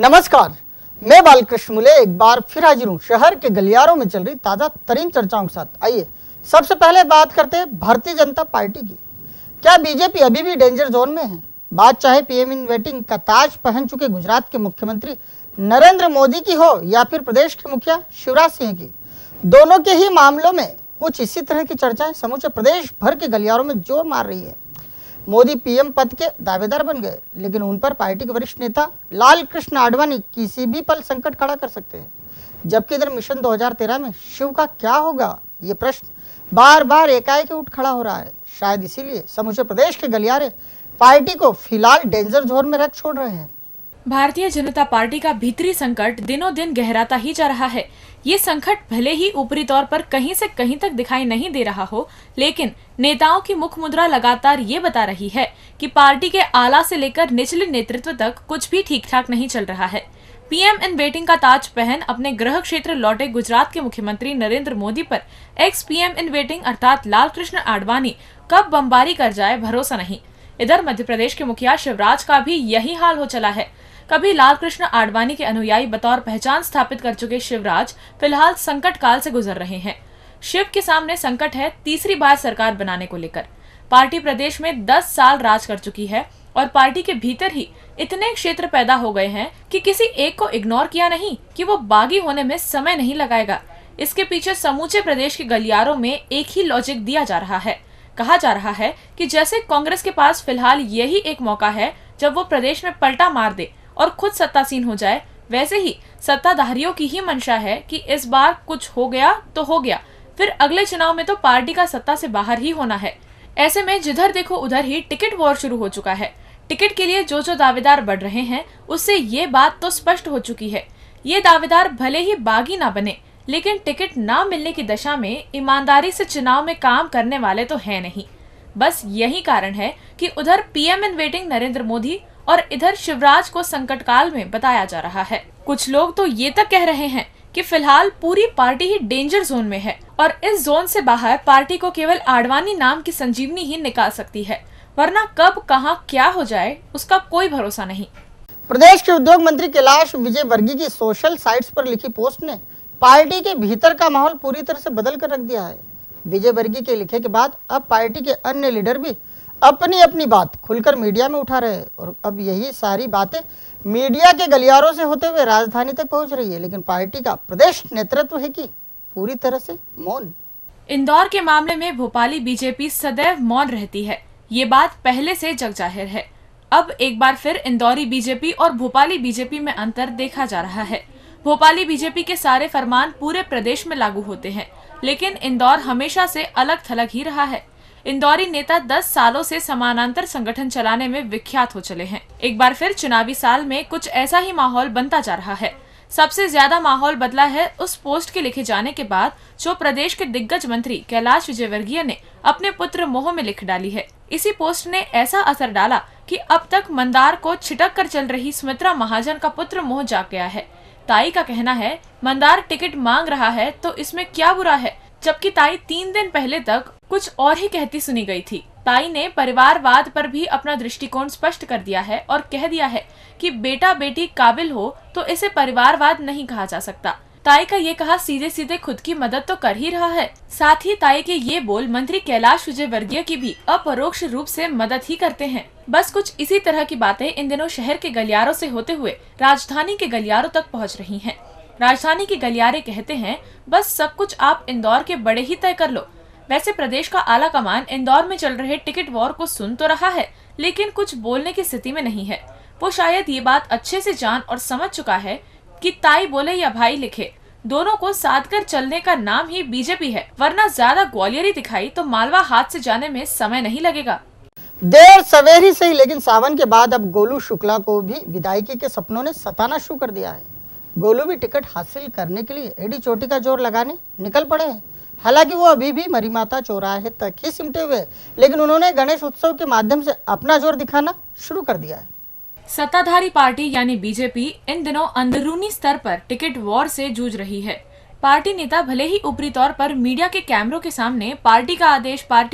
नमस्कार, मैं बालकृष्ण मुले एक बार फिर हाजिर हूँ शहर के गलियारों में चल रही ताजा तरीन चर्चाओं के साथ। आइए सबसे पहले बात करते हैं भारतीय जनता पार्टी की। क्या बीजेपी अभी भी डेंजर जोन में है? बात चाहे पीएम इन वेटिंग का ताज पहन चुके गुजरात के मुख्यमंत्री नरेंद्र मोदी की हो या फिर प्रदेश के मुखिया शिवराज सिंह की, दोनों के ही मामलों में कुछ इसी तरह की चर्चाएं समूचे प्रदेश भर के गलियारों में जोर मार रही है। मोदी पीएम पद के दावेदार बन गए, लेकिन उन पर पार्टी के वरिष्ठ नेता लाल कृष्ण आडवाणी किसी भी पल संकट खड़ा कर सकते हैं। जबकि इधर मिशन 2013 में शिव का क्या होगा, ये प्रश्न बार बार एकाएक उठ खड़ा हो रहा है। शायद इसीलिए समूचे प्रदेश के गलियारे पार्टी को फिलहाल डेंजर जोन में रख छोड़ रहे हैं। भारतीय जनता पार्टी का भीतरी संकट दिनों दिन गहराता ही जा रहा है। ये संकट भले ही ऊपरी तौर पर कहीं से कहीं तक दिखाई नहीं दे रहा हो, लेकिन नेताओं की मुख मुद्रा लगातार ये बता रही है कि पार्टी के आला से लेकर निचले नेतृत्व तक कुछ भी ठीक ठाक नहीं चल रहा है। पीएम इन वेटिंग का ताज पहन अपने गृह क्षेत्र लौटे गुजरात के मुख्यमंत्री नरेंद्र मोदी पर एक्स पीएम इन वेटिंग अर्थात लाल कृष्ण आडवाणी कब बमबारी कर जाए भरोसा नहीं। इधर मध्य प्रदेश के मुखिया शिवराज का भी यही हाल हो चला है। कभी लाल कृष्ण आडवाणी के अनुयायी बतौर पहचान स्थापित कर चुके शिवराज फिलहाल संकट काल से गुजर रहे हैं। शिव के सामने संकट है तीसरी बार सरकार बनाने को लेकर। पार्टी प्रदेश में 10 साल राज कर चुकी है और पार्टी के भीतर ही इतने क्षेत्र पैदा हो गए हैं कि किसी एक को इग्नोर किया नहीं कि वो बागी होने में समय नहीं लगाएगा। इसके पीछे समूचे प्रदेश के गलियारों में एक ही लॉजिक दिया जा रहा है। कहा जा रहा है कि जैसे कांग्रेस के पास फिलहाल यही एक मौका है जब वो प्रदेश में पलटा मार दे और खुद सत्तासीन हो जाए, वैसे ही सत्ताधारियों की ही मंशा है कि इस बार कुछ हो गया तो हो गया, फिर अगले चुनाव में तो पार्टी का सत्ता से बाहर ही होना है। ऐसे में जिधर देखो उधर ही टिकट वॉर शुरू हो चुका है। टिकट के लिए जो दावेदार बढ़ रहे हैं उससे ये बात तो स्पष्ट हो चुकी है, ये दावेदार भले ही बागी ना बने, लेकिन टिकट ना मिलने की दशा में ईमानदारी से चुनाव में काम करने वाले तो है नहीं। बस यही कारण है कि उधर PM in waiting Narendra Modi और इधर शिवराज को संकट काल में बताया जा रहा है। कुछ लोग तो ये तक कह रहे हैं कि फिलहाल पूरी पार्टी ही डेंजर जोन में है और इस जोन से बाहर पार्टी को केवल आडवाणी नाम की संजीवनी ही निकाल सकती है, वरना कब कहां क्या हो जाए उसका कोई भरोसा नहीं। प्रदेश के उद्योग मंत्री कैलाश विजयवर्गीय की सोशल साइट्स पर लिखी पोस्ट ने पार्टी के भीतर का माहौल पूरी तरह से बदल कर रख दिया है। विजयवर्गीय के लिखे के बाद अब पार्टी के अन्य लीडर भी अपनी अपनी बात खुलकर मीडिया में उठा रहे हैं और अब यही सारी बातें मीडिया के गलियारों से होते हुए राजधानी तक पहुंच रही है। लेकिन पार्टी का प्रदेश नेतृत्व है कि पूरी तरह से मौन। इंदौर के मामले में भोपाली बीजेपी सदैव मौन रहती है, ये बात पहले से जग जाहिर है। अब एक बार फिर इंदौरी बीजेपी और भोपाली बीजेपी में अंतर देखा जा रहा है। भोपाली बीजेपी के सारे फरमान पूरे प्रदेश में लागू होते हैं, लेकिन इंदौर हमेशा से अलग थलग ही रहा है। इंदौरी नेता 10 सालों से समानांतर संगठन चलाने में विख्यात हो चले हैं। एक बार फिर चुनावी साल में कुछ ऐसा ही माहौल बनता जा रहा है। सबसे ज्यादा माहौल बदला है उस पोस्ट के लिखे जाने के बाद जो प्रदेश के दिग्गज मंत्री कैलाश विजयवर्गीय ने अपने पुत्र मोह में लिख डाली है। इसी पोस्ट ने ऐसा असर डाला कि अब तक मंदार को छिटक कर चल रही सुमित्रा महाजन का पुत्र मोह जाग गया है। ताई का कहना है मंदार टिकट मांग रहा है तो इसमें क्या बुरा है, जबकि ताई 3 दिन पहले तक कुछ और ही कहती सुनी गई थी। ताई ने परिवारवाद पर भी अपना दृष्टिकोण स्पष्ट कर दिया है और कह दिया है कि बेटा बेटी काबिल हो तो इसे परिवारवाद नहीं कहा जा सकता। ताई का ये कहा सीधे सीधे खुद की मदद तो कर ही रहा है। साथ ही ताई के ये बोल मंत्री कैलाश विजयवर्गीय की भी अपरोक्ष रूप से मदद ही करते हैं। बस कुछ इसी तरह की बातें इन दिनों शहर के गलियारों से होते हुए राजधानी के गलियारों तक पहुँच रही है। राजधानी के गलियारे कहते हैं बस सब कुछ आप इंदौर के बड़े ही तय कर लो। वैसे प्रदेश का आला कमान इंदौर में चल रहे टिकट वॉर को सुन तो रहा है, लेकिन कुछ बोलने की स्थिति में नहीं है। वो शायद ये बात अच्छे से जान और समझ चुका है कि ताई बोले या भाई लिखे, दोनों को साथ कर चलने का नाम ही बीजेपी है, वरना ज्यादा ग्वालियरी दिखाई तो मालवा हाथ से जाने में समय नहीं लगेगा। देर सवेर ही सही, लेकिन सावन के बाद अब गोलू शुक्ला को भी विधायकी के सपनों ने सताना शुरू कर दिया है। गोलू भी टिकट हासिल करने के लिए एडी चोटी का जोर लगाने निकल पड़े हैं। हालांकि वो अभी भी मरीमाता चौराहे तक ही सिमटे हुए, लेकिन उन्होंने गणेश उत्सव के माध्यम से अपना जोर दिखाना शुरू कर दिया है। सत्ताधारी पार्टी यानी बीजेपी इन दिनों अंदरूनी स्तर पर टिकट वॉर से जूझ रही है। पार्टी नेता भले ही ऊपरी तौर पर मीडिया के कैमरों के सामने पार्टी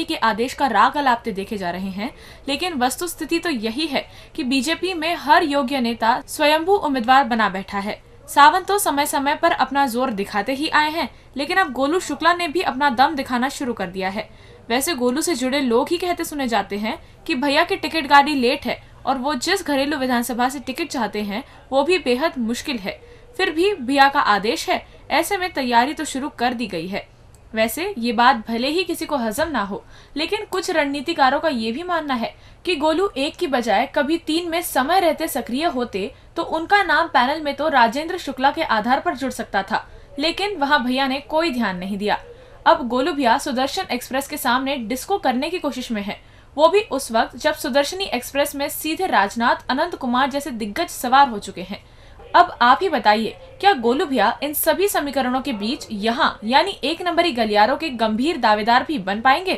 के आदेश का राग अलापते देखे जा रहे हैं, लेकिन वस्तुस्थिति तो यही है कि बीजेपी में हर योग्य नेता स्वयंभू उम्मीदवार बना बैठा है। सावंत तो समय समय पर अपना जोर दिखाते ही आए हैं, लेकिन अब गोलू शुक्ला ने भी अपना दम दिखाना शुरू कर दिया है। वैसे गोलू से जुड़े लोग ही कहते सुने जाते हैं कि भैया की टिकट गाड़ी लेट है और वो जिस घरेलू विधानसभा से टिकट चाहते हैं वो भी बेहद मुश्किल है। फिर भी भैया का आदेश है, ऐसे में तैयारी तो शुरू कर दी गई है। वैसे ये बात भले ही किसी को हजम ना हो, लेकिन कुछ रणनीतिकारों का ये भी मानना है कि गोलू 1 की बजाय कभी 3 में समय रहते सक्रिय होते तो उनका नाम पैनल में तो राजेंद्र शुक्ला के आधार पर जुड़ सकता था, लेकिन वहां भैया ने कोई ध्यान नहीं दिया। अब गोलू भैया सुदर्शन एक्सप्रेस के सामने डिस्को करने की कोशिश में है, वो भी उस वक्त जब सुदर्शनी एक्सप्रेस में सीधे राजनाथ, अनंत कुमार जैसे दिग्गज सवार हो चुके हैं। अब आप ही बताइए, क्या गोलू भैया इन सभी समीकरणों के बीच यहाँ यानी 1 नंबरी गलियारों के गंभीर दावेदार भी बन पाएंगे?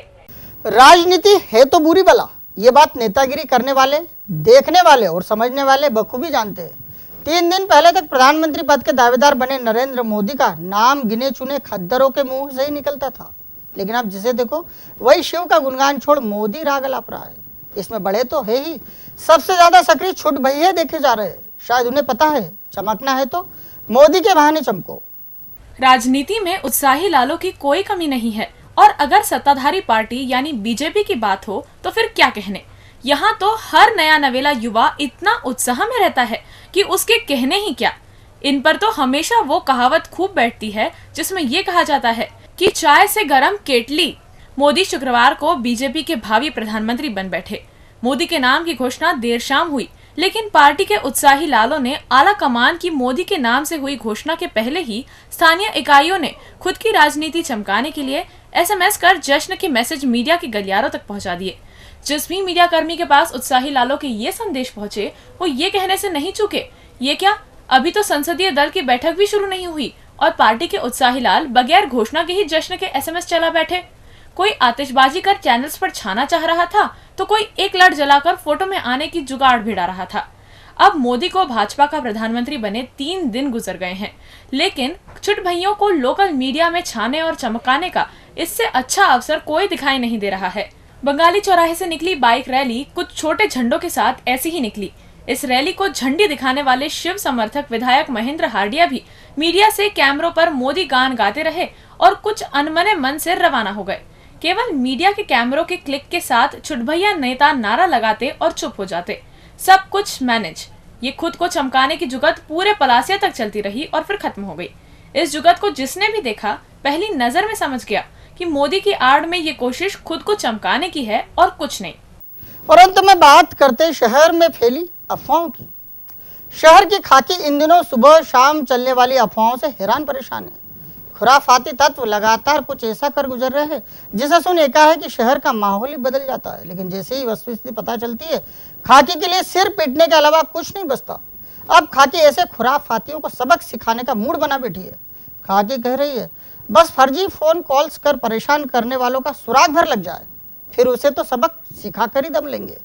राजनीति है तो बुरी बला, ये बात नेतागिरी करने वाले, देखने वाले और समझने वाले बखूबी जानते हैं। 3 दिन पहले तक प्रधानमंत्री पद के दावेदार बने नरेंद्र मोदी का नाम गिने चुने खद्दरों के मुंह से ही निकलता था, लेकिन अब जिसे देखो वही शिव का गुणगान छोड़ मोदी राग अलाप रहा है। इसमें बड़े तो है ही, सबसे ज्यादा सक्रिय छुट भैया देखे जा रहे हैं। शायद उन्हें पता है चमकना है तो मोदी के बहाने चमको। राजनीति में उत्साही लालों की कोई कमी नहीं है, और अगर सत्ताधारी पार्टी यानी बीजेपी की बात हो तो फिर क्या कहने। यहाँ तो हर नया नवेला युवा इतना उत्साह में रहता है कि उसके कहने ही क्या। इन पर तो हमेशा वो कहावत खूब बैठती है जिसमें ये कहा जाता है कि चाय से गरम केटली। मोदी शुक्रवार को बीजेपी के भावी प्रधानमंत्री बन बैठे। मोदी के नाम की घोषणा देर शाम हुई, लेकिन पार्टी के उत्साही लालों ने आला कमान की मोदी के नाम से हुई घोषणा के पहले ही स्थानीय इकाइयों ने खुद की राजनीति चमकाने के लिए SMS कर जश्न के मैसेज मीडिया के गलियारों तक पहुंचा दिए। जिस भी मीडिया कर्मी के पास उत्साही लालों के ये संदेश पहुंचे, वो ये कहने से नहीं चूके, ये क्या, अभी तो संसदीय दल की बैठक भी शुरू नहीं हुई और पार्टी के उत्साही लाल बगैर घोषणा के ही जश्न के SMS चला बैठे। कोई आतिशबाजी कर चैनल्स पर छाना चाह रहा था तो कोई एक लड़ जलाकर फोटो में आने की जुगाड़ भिड़ा रहा था। अब मोदी को भाजपा का प्रधानमंत्री बने 3 दिन गुजर गए हैं, लेकिन छुट भइयों को लोकल मीडिया में छाने और चमकाने का इससे अच्छा अवसर कोई दिखाई नहीं दे रहा है। बंगाली चौराहे से निकली बाइक रैली कुछ छोटे झंडों के साथ ऐसी ही निकली। इस रैली को झंडी दिखाने वाले शिव समर्थक विधायक महेंद्र हार्डिया भी मीडिया से कैमरों पर मोदी गान गाते रहे और कुछ अनमने मन से रवाना हो गए। केवल मीडिया के कैमरों के क्लिक के साथ छुटभैया नेता नारा लगाते और चुप हो जाते। सब कुछ मैनेज। ये खुद को चमकाने की जुगत पूरे पलासिया तक चलती रही और फिर खत्म हो गई। इस जुगत को जिसने भी देखा पहली नजर में समझ गया कि मोदी की आड़ में ये कोशिश खुद को चमकाने की है और कुछ नहीं। और अंत में बात करते शहर में फैली अफवाहों की। शहर की खाकी इन दिनों सुबह शाम चलने वाली अफवाहों से हैरान परेशान है। खुराफाती तत्व लगातार कुछ ऐसा कर गुजर रहे हैं जिसे सुन एका है कि शहर का माहौल ही बदल जाता है, लेकिन जैसे ही वस्तुस्थिति पता चलती है खाकी के लिए सिर पीटने के अलावा कुछ नहीं बचता। अब खाकी ऐसे खुराफातियों को सबक सिखाने का मूड बना बैठी है। खाकी कह रही है बस फर्जी फोन कॉल्स कर परेशान करने वालों का सुराग भर लग जाए, फिर उसे तो सबक सिखा कर ही दम लेंगे।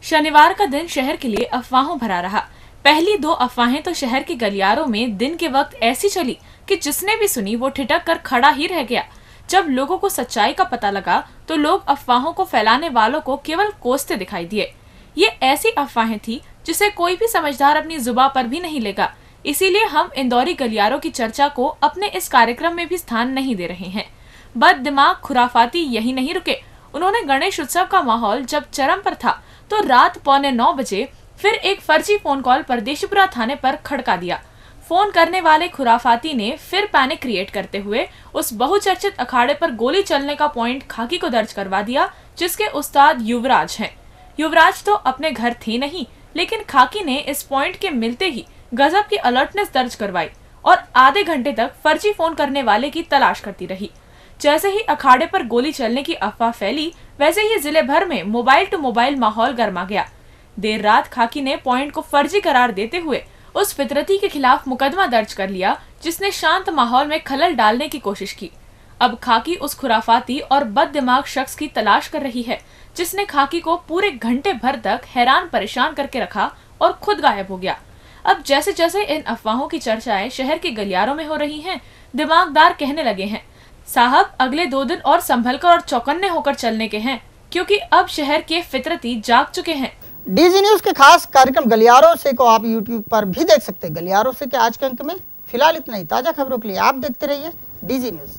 शनिवार का दिन शहर के लिए अफवाहों भरा रहा। पहली 2 अफवाहें तो शहर के गलियारों में दिन के वक्त ऐसी चली कि जिसने भी सुनी वो ठिठक कर खड़ा ही रह गया। जब लोगों को सच्चाई का पता लगा तो लोग अफवाहों को फैलाने वालों को केवल कोसते दिखाई दिए। ये ऐसी अफवाहें थी जिसे कोई भी समझदार अपनी जुबान पर भी नहीं लेगा। इसीलिए हम इंदौरी गलियारों की चर्चा को अपने इस कार्यक्रम में भी स्थान नहीं दे रहे हैं। बद दिमाग खुराफाती यही नहीं रुके। उन्होंने गणेश उत्सव का माहौल जब चरम पर था तो रात 8:45 बजे फिर एक फर्जी फोन कॉल परदेशीपुरा थाने पर खड़का दिया। फोन करने वाले खुराफाती ने फिर पैनिक क्रिएट करते हुए उस बहुचर्चित अखाड़े पर गोली चलने का पॉइंट खाकी को दर्ज करवा दिया, जिसके उस्ताद युवराज हैं। युवराज तो अपने घर थे नहीं, लेकिन खाकी ने इस पॉइंट के मिलते ही गजब की अलर्टनेस दर्ज करवाई और आधे घंटे तक फर्जी फोन करने वाले की तलाश करती रही। जैसे ही अखाड़े पर गोली चलने की अफवाह फैली, वैसे ही जिले भर में मोबाइल टू मोबाइल माहौल गर्मा गया। देर रात खाकी ने पॉइंट को फर्जी करार देते हुए उस फितरती के खिलाफ मुकदमा दर्ज कर लिया जिसने शांत माहौल में खलल डालने की कोशिश की। अब खाकी उस खुराफाती और बद दिमाग शख्स की तलाश कर रही है जिसने खाकी को पूरे घंटे भर तक हैरान परेशान करके रखा और खुद गायब हो गया। अब जैसे जैसे इन अफवाहों की चर्चाएं शहर के गलियारों में हो रही हैं, दिमागदार कहने लगे हैं, साहब अगले 2 दिन और संभल कर और चौकन्ने होकर चलने के हैं, क्योंकि अब शहर के फितरती जाग चुके हैं। डीजी न्यूज के खास कार्यक्रम गलियारों से को आप यूट्यूब पर भी देख सकते हैं। गलियारों से के आज के अंक में फिलहाल इतना ही। ताजा खबरों के लिए आप देखते रहिए डीजी न्यूज।